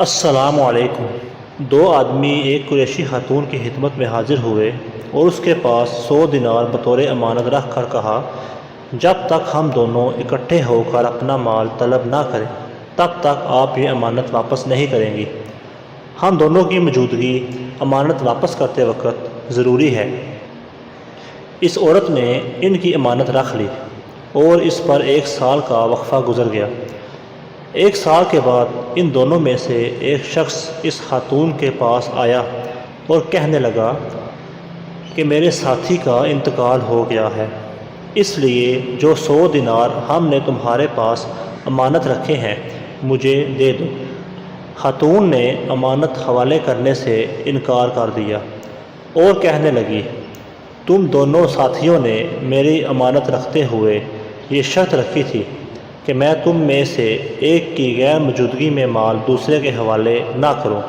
السلام علیکم۔ دو آدمی ایک قریشی خاتون کی خدمت میں حاضر ہوئے اور اس کے پاس 100 دینار بطور امانت رکھ کر کہا، جب تک ہم دونوں اکٹھے ہو کر اپنا مال طلب نہ کریں تب تک آپ یہ امانت واپس نہیں کریں گی۔ ہم دونوں کی موجودگی امانت واپس کرتے وقت ضروری ہے۔ اس عورت نے ان کی امانت رکھ لی اور اس پر 1 سال کا وقفہ گزر گیا۔ 1 سال کے بعد ان دونوں میں سے ایک شخص اس خاتون کے پاس آیا اور کہنے لگا کہ میرے ساتھی کا انتقال ہو گیا ہے، اس لیے جو 100 دینار ہم نے تمہارے پاس امانت رکھے ہیں مجھے دے دو۔ خاتون نے امانت حوالے کرنے سے انکار کر دیا اور کہنے لگی، تم دونوں ساتھیوں نے میری امانت رکھتے ہوئے یہ شرط رکھی تھی کہ میں تم میں سے ایک کی غیر موجودگی میں مال دوسرے کے حوالے نہ کروں،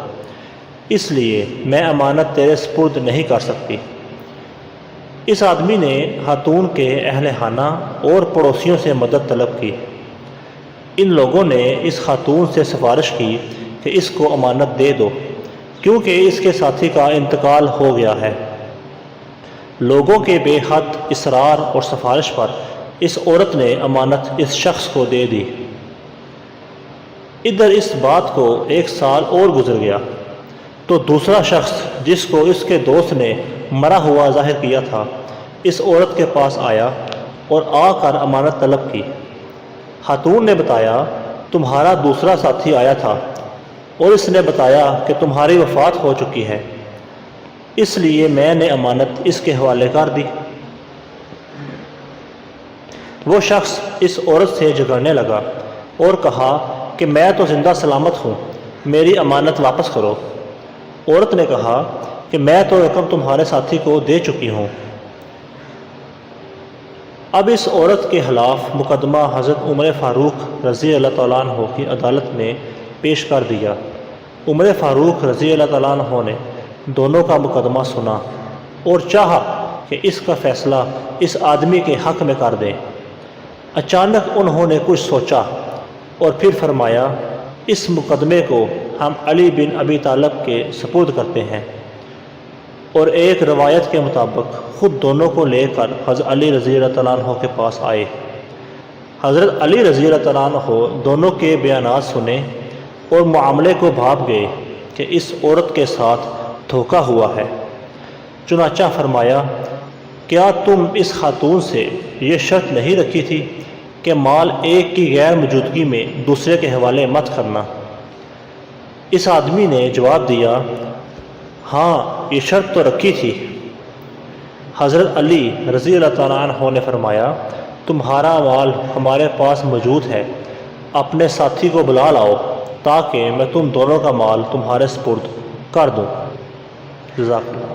اس لیے میں امانت تیرے سپرد نہیں کر سکتی۔ اس آدمی نے خاتون کے اہل خانہ اور پڑوسیوں سے مدد طلب کی۔ ان لوگوں نے اس خاتون سے سفارش کی کہ اس کو امانت دے دو کیونکہ اس کے ساتھی کا انتقال ہو گیا ہے۔ لوگوں کے بے حد اصرار اور سفارش پر اس عورت نے امانت اس شخص کو دے دی۔ ادھر اس بات کو 1 سال اور گزر گیا تو دوسرا شخص جس کو اس کے دوست نے مرا ہوا ظاہر کیا تھا اس عورت کے پاس آیا اور آ کر امانت طلب کی۔ خاتون نے بتایا، تمہارا دوسرا ساتھی آیا تھا اور اس نے بتایا کہ تمہاری وفات ہو چکی ہے، اس لیے میں نے امانت اس کے حوالے کر دی۔ وہ شخص اس عورت سے جھگڑنے لگا اور کہا کہ میں تو زندہ سلامت ہوں، میری امانت واپس کرو۔ عورت نے کہا کہ میں تو رقم تمہارے ساتھی کو دے چکی ہوں۔ اب اس عورت کے خلاف مقدمہ حضرت عمر فاروق رضی اللہ تعالیٰ عنہ کی عدالت میں پیش کر دیا۔ عمر فاروق رضی اللہ تعالیٰ عنہ نے دونوں کا مقدمہ سنا اور چاہا کہ اس کا فیصلہ اس آدمی کے حق میں کر دیں۔ اچانک انہوں نے کچھ سوچا اور پھر فرمایا، اس مقدمے کو ہم علی بن ابی طالب کے سپرد کرتے ہیں، اور ایک روایت کے مطابق خود دونوں کو لے کر حضرت علی رضی اللہ تعالیٰ عنہ کے پاس آئے۔ حضرت علی رضی اللہ تعالیٰ عنہ دونوں کے بیانات سنے اور معاملے کو بھاپ گئے کہ اس عورت کے ساتھ دھوکہ ہوا ہے۔ چنانچہ فرمایا، کیا تم اس خاتون سے یہ شرط نہیں رکھی تھی کہ مال ایک کی غیر موجودگی میں دوسرے کے حوالے مت کرنا؟ اس آدمی نے جواب دیا، ہاں یہ شرط تو رکھی تھی۔ حضرت علی رضی اللہ تعالیٰ عنہ نے فرمایا، تمہارا مال ہمارے پاس موجود ہے، اپنے ساتھی کو بلا لاؤ تاکہ میں تم دونوں کا مال تمہارے سپرد کر دوں۔ جزاک اللہ۔